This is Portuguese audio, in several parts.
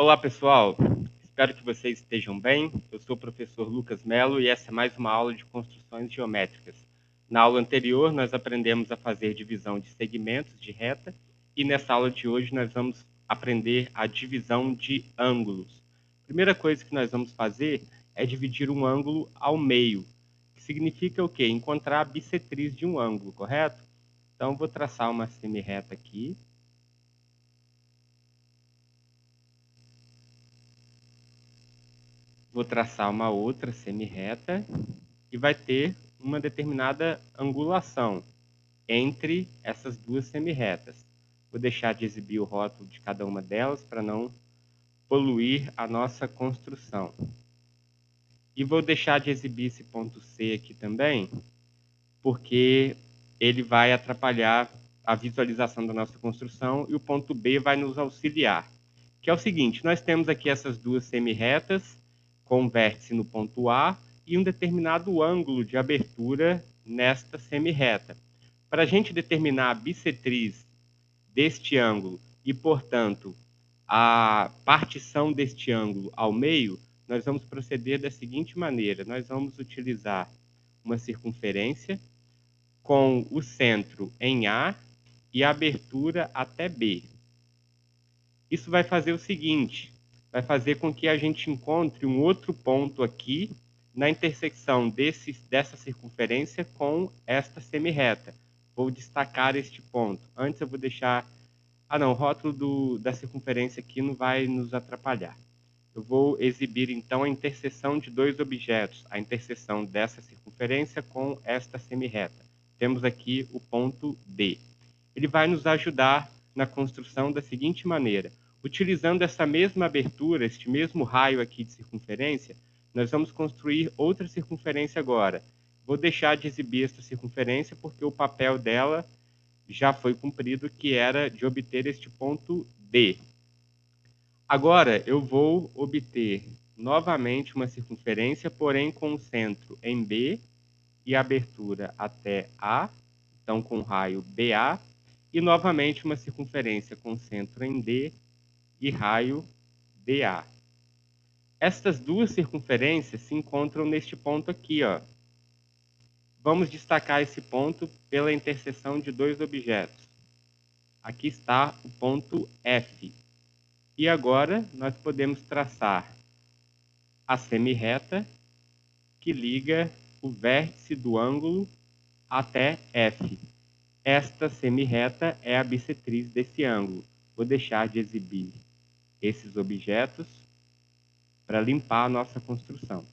Olá, pessoal. Espero que vocês estejam bem. Eu sou o professor Lucas Mello e essa é mais uma aula de construções geométricas. Na aula anterior, nós aprendemos a fazer divisão de segmentos de reta e nessa aula de hoje nós vamos aprender a divisão de ângulos. A primeira coisa que nós vamos fazer é dividir um ângulo ao meio, que significa o quê? Encontrar a bissetriz de um ângulo, correto? Então, vou traçar uma semirreta aqui. Vou traçar uma outra semirreta e vai ter uma determinada angulação entre essas duas semirretas. Vou deixar de exibir o rótulo de cada uma delas para não poluir a nossa construção. E vou deixar de exibir esse ponto C aqui também, porque ele vai atrapalhar a visualização da nossa construção e o ponto B vai nos auxiliar. Que é o seguinte, nós temos aqui essas duas semirretas com vértice no ponto A e um determinado ângulo de abertura nesta semirreta. Para a gente determinar a bissetriz deste ângulo e, portanto, a partição deste ângulo ao meio, nós vamos proceder da seguinte maneira. Nós vamos utilizar uma circunferência com o centro em A e a abertura até B. Isso vai fazer o seguinte, vai fazer com que a gente encontre um outro ponto aqui na intersecção dessa circunferência com esta semirreta. Vou destacar este ponto. Antes eu vou deixar... o rótulo da circunferência aqui não vai nos atrapalhar. Eu vou exibir, então, a interseção de dois objetos, a interseção dessa circunferência com esta semirreta. Temos aqui o ponto D. Ele vai nos ajudar na construção da seguinte maneira. Utilizando essa mesma abertura, este mesmo raio aqui de circunferência, nós vamos construir outra circunferência agora. Vou deixar de exibir esta circunferência porque o papel dela já foi cumprido, que era de obter este ponto D. Agora eu vou obter novamente uma circunferência, porém com o centro em B e abertura até A, então com o raio BA, e novamente uma circunferência com centro em D e raio DA. Estas duas circunferências se encontram neste ponto aqui, ó. Vamos destacar esse ponto pela interseção de dois objetos. Aqui está o ponto F. E agora nós podemos traçar a semirreta que liga o vértice do ângulo até F. Esta semirreta é a bissetriz desse ângulo. Vou deixar de exibir esses objetos para limpar a nossa construção.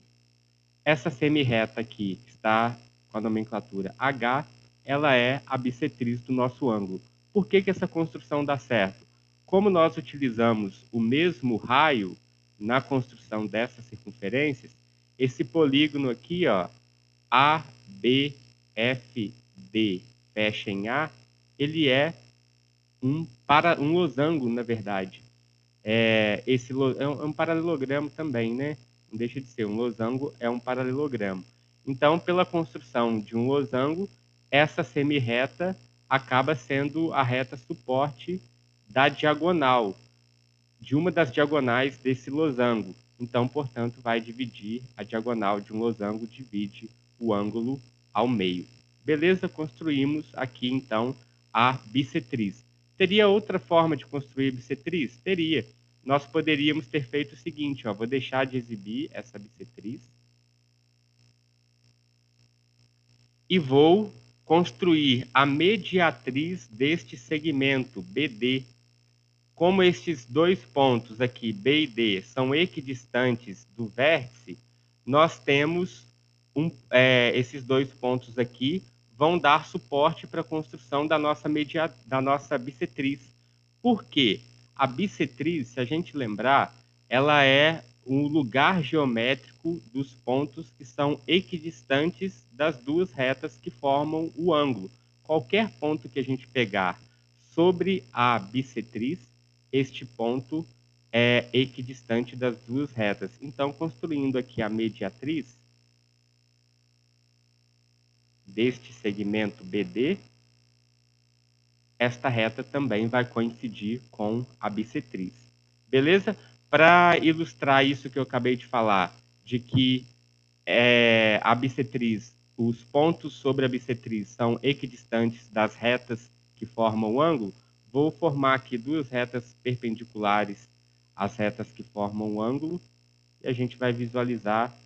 Essa semirreta aqui está com a nomenclatura H, ela é a bissetriz do nosso ângulo. Por que essa construção dá certo? Como nós utilizamos o mesmo raio na construção dessas circunferências, esse polígono aqui, ó, ABFD fecha em A, ele é um losango, na verdade. Esse é um paralelogramo também, né? Não deixa de ser, um losango é um paralelogramo. Então, pela construção de um losango, essa semirreta acaba sendo a reta suporte da diagonal, de uma das diagonais desse losango. Então, portanto, vai dividir a diagonal de um losango, divide o ângulo ao meio. Beleza? Construímos aqui, então, a bissetriz. Teria outra forma de construir bissetriz? Teria. Nós poderíamos ter feito o seguinte, ó, vou deixar de exibir essa bissetriz e vou construir a mediatriz deste segmento, BD. Como estes dois pontos aqui, B e D, são equidistantes do vértice, nós temos esses dois pontos aqui vão dar suporte para a construção da nossa bissetriz. Por quê? A bissetriz, se a gente lembrar, ela é um lugar geométrico dos pontos que são equidistantes das duas retas que formam o ângulo. Qualquer ponto que a gente pegar sobre a bissetriz, este ponto é equidistante das duas retas. Então, construindo aqui a mediatriz deste segmento BD, esta reta também vai coincidir com a bissetriz. Beleza? Para ilustrar isso que eu acabei de falar, de que a bissetriz, os pontos sobre a bissetriz são equidistantes das retas que formam o ângulo, vou formar aqui duas retas perpendiculares às retas que formam o ângulo, e a gente vai visualizar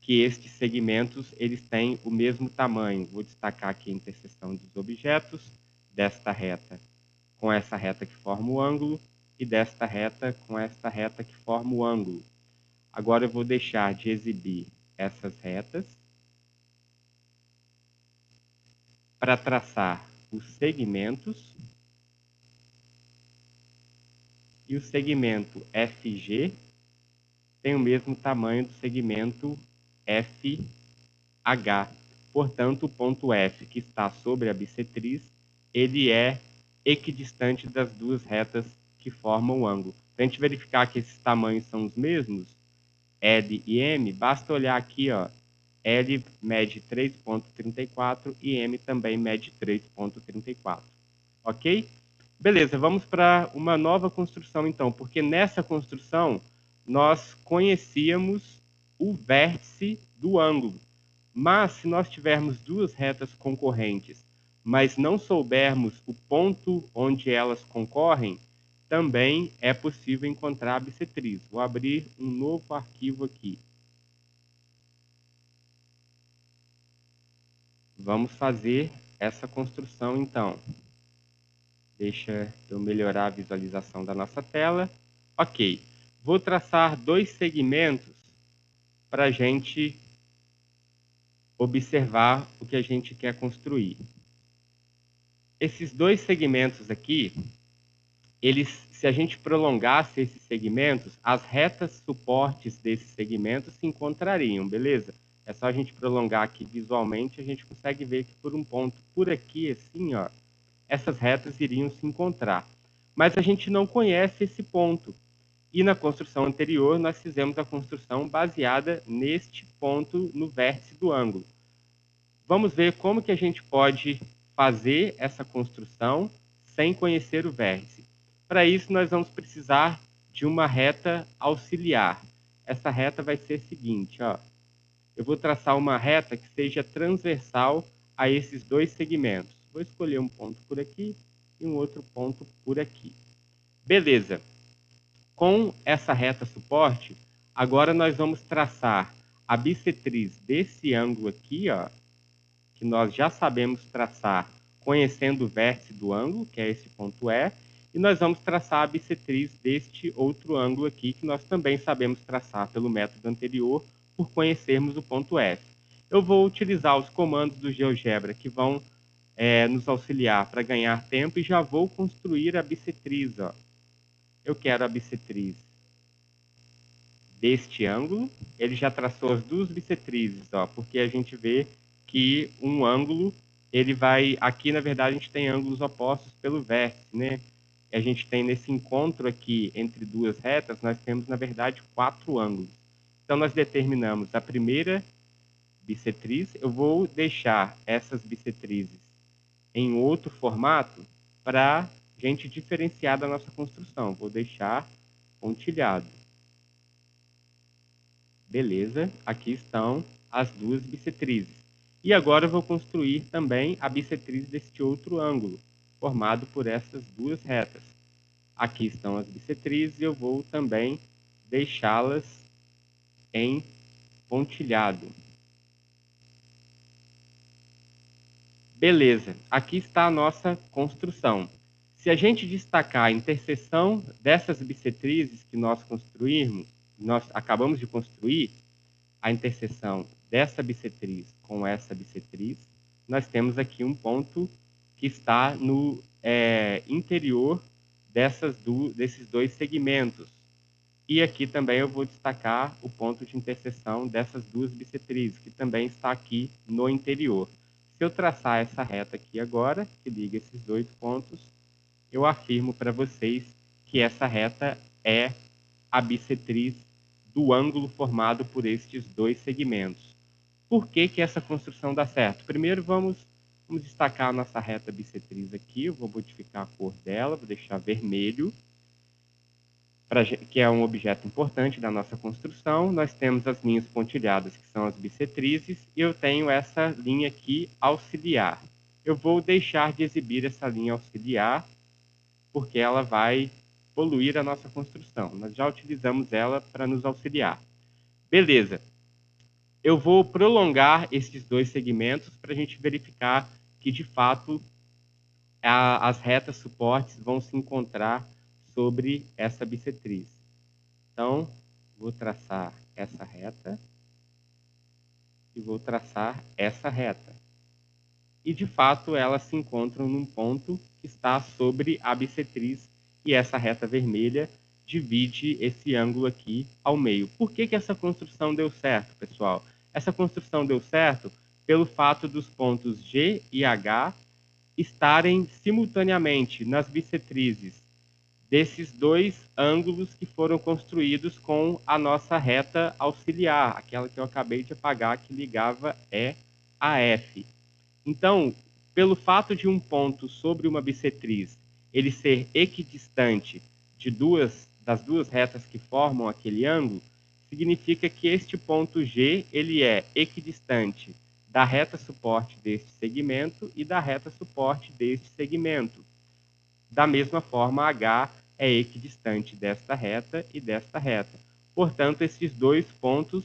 que estes segmentos eles têm o mesmo tamanho. Vou destacar aqui a interseção dos objetos desta reta com essa reta que forma o ângulo e desta reta com esta reta que forma o ângulo. Agora eu vou deixar de exibir essas retas para traçar os segmentos, e o segmento FG tem o mesmo tamanho do segmento FH. Portanto, o ponto F, que está sobre a bissetriz, ele é equidistante das duas retas que formam o ângulo. Para a gente verificar que esses tamanhos são os mesmos, L e M, basta olhar aqui, ó, L mede 3,34 e M também mede 3,34. Ok? Beleza, vamos para uma nova construção então, porque nessa construção nós conhecíamos o vértice do ângulo. Mas se nós tivermos duas retas concorrentes, mas não soubermos o ponto onde elas concorrem, também é possível encontrar a bissetriz. Vou abrir um novo arquivo aqui. Vamos fazer essa construção então. Deixa eu melhorar a visualização da nossa tela. Ok, vou traçar dois segmentos para a gente observar o que a gente quer construir. Esses dois segmentos aqui, se a gente prolongasse esses segmentos, as retas suportes desses segmentos se encontrariam, beleza? É só a gente prolongar aqui visualmente, a gente consegue ver que por um ponto por aqui, assim, ó, essas retas iriam se encontrar. Mas a gente não conhece esse ponto. E na construção anterior, nós fizemos a construção baseada neste ponto no vértice do ângulo. Vamos ver como que a gente pode fazer essa construção sem conhecer o vértice. Para isso, nós vamos precisar de uma reta auxiliar. Essa reta vai ser a seguinte, ó. Eu vou traçar uma reta que seja transversal a esses dois segmentos. Vou escolher um ponto por aqui e um outro ponto por aqui. Beleza. Com essa reta suporte, agora nós vamos traçar a bissetriz desse ângulo aqui, ó, que nós já sabemos traçar conhecendo o vértice do ângulo, que é esse ponto E, e nós vamos traçar a bissetriz deste outro ângulo aqui, que nós também sabemos traçar pelo método anterior, por conhecermos o ponto F. Eu vou utilizar os comandos do GeoGebra que vão nos auxiliar para ganhar tempo e já vou construir a bissetriz. Ó. Eu quero a bissetriz deste ângulo. Ele já traçou as duas bissetrizes, ó, porque a gente vê que um ângulo, ele vai... Aqui, na verdade, a gente tem ângulos opostos pelo vértice, né? E a gente tem nesse encontro aqui entre duas retas, nós temos, na verdade, 4 ângulos. Então, nós determinamos a primeira bissetriz. Eu vou deixar essas bissetrizes em outro formato para a gente diferenciar da nossa construção. Vou deixar pontilhado. Beleza, aqui estão as duas bissetrizes. E agora eu vou construir também a bissetriz deste outro ângulo, formado por essas duas retas. Aqui estão as bissetrizes e eu vou também deixá-las em pontilhado. Beleza, aqui está a nossa construção. Se a gente destacar a interseção dessas bissetrizes que nós acabamos de construir, a interseção dessa bissetriz com essa bissetriz, nós temos aqui um ponto que está no interior desses dois segmentos. E aqui também eu vou destacar o ponto de interseção dessas duas bissetrizes, que também está aqui no interior. Se eu traçar essa reta aqui agora, que liga esses dois pontos, eu afirmo para vocês que essa reta é a bissetriz do ângulo formado por estes dois segmentos. Por que que essa construção dá certo? Primeiro vamos destacar a nossa reta bissetriz aqui, eu vou modificar a cor dela, vou deixar vermelho, que é um objeto importante da nossa construção. Nós temos as linhas pontilhadas, que são as bissetrizes, e eu tenho essa linha aqui auxiliar. Eu vou deixar de exibir essa linha auxiliar, porque ela vai poluir a nossa construção. Nós já utilizamos ela para nos auxiliar. Beleza. Eu vou prolongar esses dois segmentos para a gente verificar que, de fato, as retas suportes vão se encontrar sobre essa bissetriz. Então, vou traçar essa reta e vou traçar essa reta. E, de fato, elas se encontram num ponto que está sobre a bissetriz, e essa reta vermelha divide esse ângulo aqui ao meio. Por que que essa construção deu certo, pessoal? Essa construção deu certo pelo fato dos pontos G e H estarem simultaneamente nas bissetrizes desses dois ângulos que foram construídos com a nossa reta auxiliar, aquela que eu acabei de apagar, que ligava E a F. Então, pelo fato de um ponto sobre uma bissetriz ele ser equidistante das duas retas que formam aquele ângulo, significa que este ponto G ele é equidistante da reta suporte deste segmento e da reta suporte deste segmento. Da mesma forma, H é equidistante desta reta e desta reta. Portanto, esses dois pontos,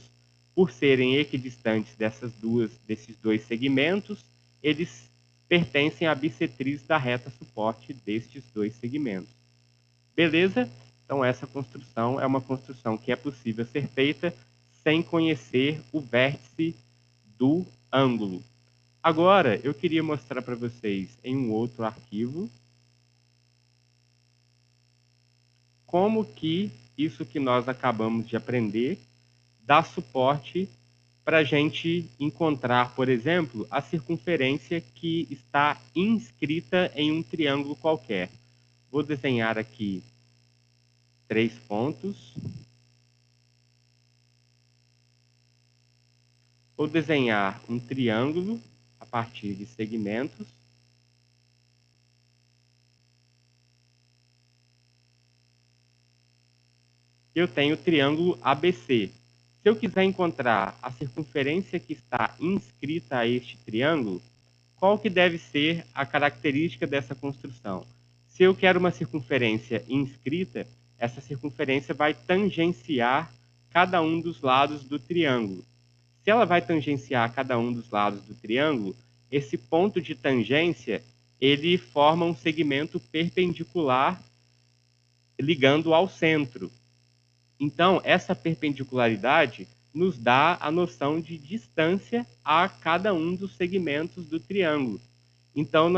por serem equidistantes desses dois segmentos, eles pertencem à bissetriz da reta suporte destes dois segmentos. Beleza? Então, essa construção é uma construção que é possível ser feita sem conhecer o vértice do ângulo. Agora, eu queria mostrar para vocês em um outro arquivo como que isso que nós acabamos de aprender dá suporte para a gente encontrar, por exemplo, a circunferência que está inscrita em um triângulo qualquer. Vou desenhar aqui 3 pontos. Vou desenhar um triângulo a partir de segmentos. Eu tenho o triângulo ABC. Se eu quiser encontrar a circunferência que está inscrita a este triângulo, qual que deve ser a característica dessa construção? Se eu quero uma circunferência inscrita, essa circunferência vai tangenciar cada um dos lados do triângulo. Se ela vai tangenciar cada um dos lados do triângulo, esse ponto de tangência ele forma um segmento perpendicular ligando ao centro. Então, essa perpendicularidade nos dá a noção de distância a cada um dos segmentos do triângulo. Então,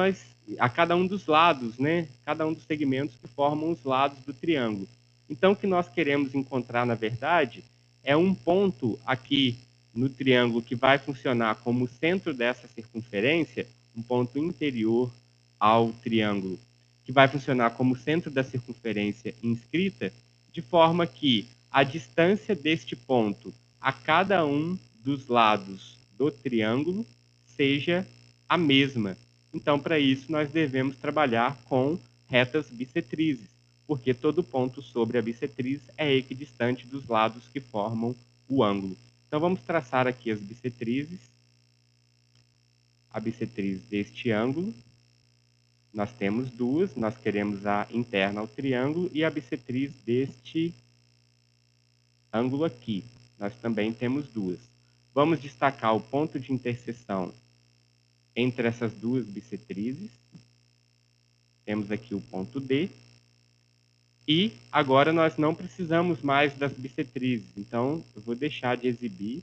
a cada um dos lados, né? Cada um dos segmentos que formam os lados do triângulo. Então, o que nós queremos encontrar, na verdade, é um ponto aqui no triângulo que vai funcionar como centro dessa circunferência, um ponto interior ao triângulo, que vai funcionar como centro da circunferência inscrita, de forma que a distância deste ponto a cada um dos lados do triângulo seja a mesma. Então, para isso, nós devemos trabalhar com retas bissetrizes, porque todo ponto sobre a bissetriz é equidistante dos lados que formam o ângulo. Então, vamos traçar aqui as bissetrizes. A bissetriz deste ângulo. Nós temos duas, nós queremos a interna ao triângulo e a bissetriz deste ângulo aqui. Nós também temos duas. Vamos destacar o ponto de interseção entre essas duas bissetrizes. Temos aqui o ponto D. E agora nós não precisamos mais das bissetrizes. Então, eu vou deixar de exibir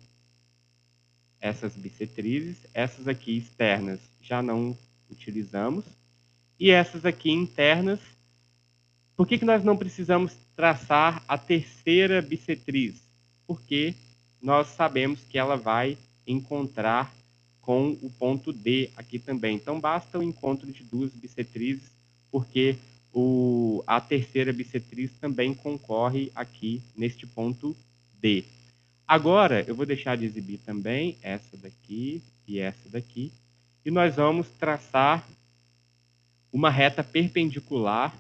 essas bissetrizes. Essas aqui externas já não utilizamos. E essas aqui internas, por que nós não precisamos traçar a terceira bissetriz? Porque nós sabemos que ela vai encontrar com o ponto D aqui também. Então, basta o encontro de duas bissetrizes, porque a terceira bissetriz também concorre aqui neste ponto D. Agora, eu vou deixar de exibir também essa daqui e essa daqui, e nós vamos traçar uma reta perpendicular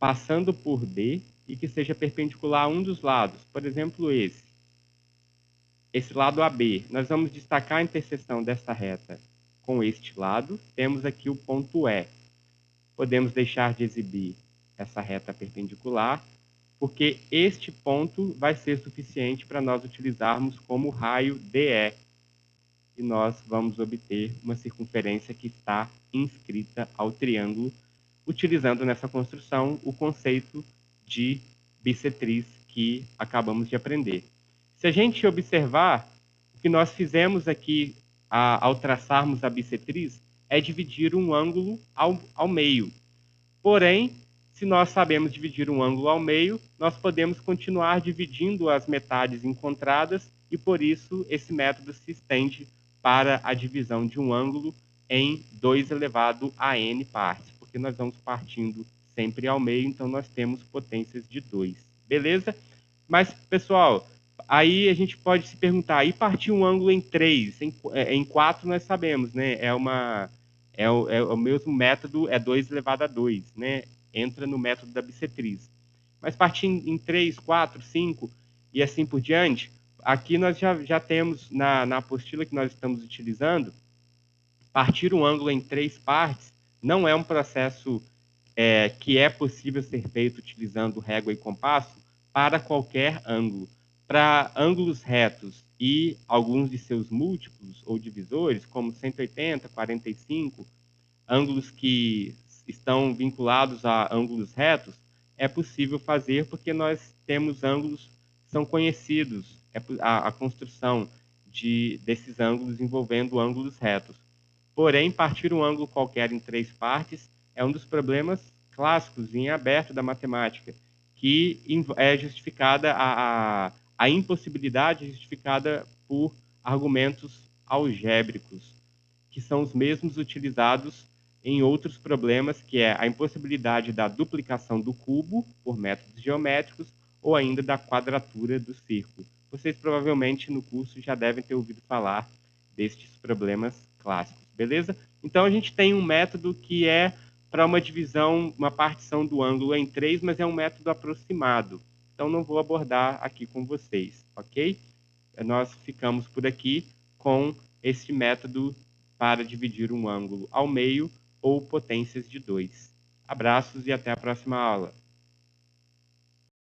passando por D e que seja perpendicular a um dos lados. Por exemplo, esse lado AB. Nós vamos destacar a interseção desta reta com este lado. Temos aqui o ponto E. Podemos deixar de exibir essa reta perpendicular, porque este ponto vai ser suficiente para nós utilizarmos como raio DE. E nós vamos obter uma circunferência que está inscrita ao triângulo, utilizando nessa construção o conceito de bissetriz que acabamos de aprender. Se a gente observar, o que nós fizemos aqui ao traçarmos a bissetriz é dividir um ângulo ao meio. Porém, se nós sabemos dividir um ângulo ao meio, nós podemos continuar dividindo as metades encontradas e, por isso, esse método se estende para a divisão de um ângulo em 2 elevado a n partes, porque nós vamos partindo sempre ao meio, então nós temos potências de 2. Beleza? Mas, pessoal, aí a gente pode se perguntar, e partir um ângulo em 3? Em 4 nós sabemos, né? É o mesmo método, é 2 elevado a 2, né? Entra no método da bissetriz. Mas partir em 3, 4, 5 e assim por diante, aqui nós já temos na apostila que nós estamos utilizando, partir um ângulo em 3 partes não é um processo que é possível ser feito utilizando régua e compasso para qualquer ângulo. Para ângulos retos e alguns de seus múltiplos ou divisores, como 180, 45, ângulos que estão vinculados a ângulos retos, é possível fazer porque nós temos ângulos que são conhecidos, a construção desses ângulos envolvendo ângulos retos. Porém, partir um ângulo qualquer em 3 partes é um dos problemas clássicos em aberto da matemática, que é justificada, a impossibilidade é justificada por argumentos algébricos, que são os mesmos utilizados em outros problemas, que é a impossibilidade da duplicação do cubo por métodos geométricos ou ainda da quadratura do círculo. Vocês provavelmente no curso já devem ter ouvido falar destes problemas clássicos, beleza? Então a gente tem um método que é para uma divisão, uma partição do ângulo em 3, mas é um método aproximado. Então não vou abordar aqui com vocês, ok? Nós ficamos por aqui com este método para dividir um ângulo ao meio ou potências de 2. Abraços e até a próxima aula.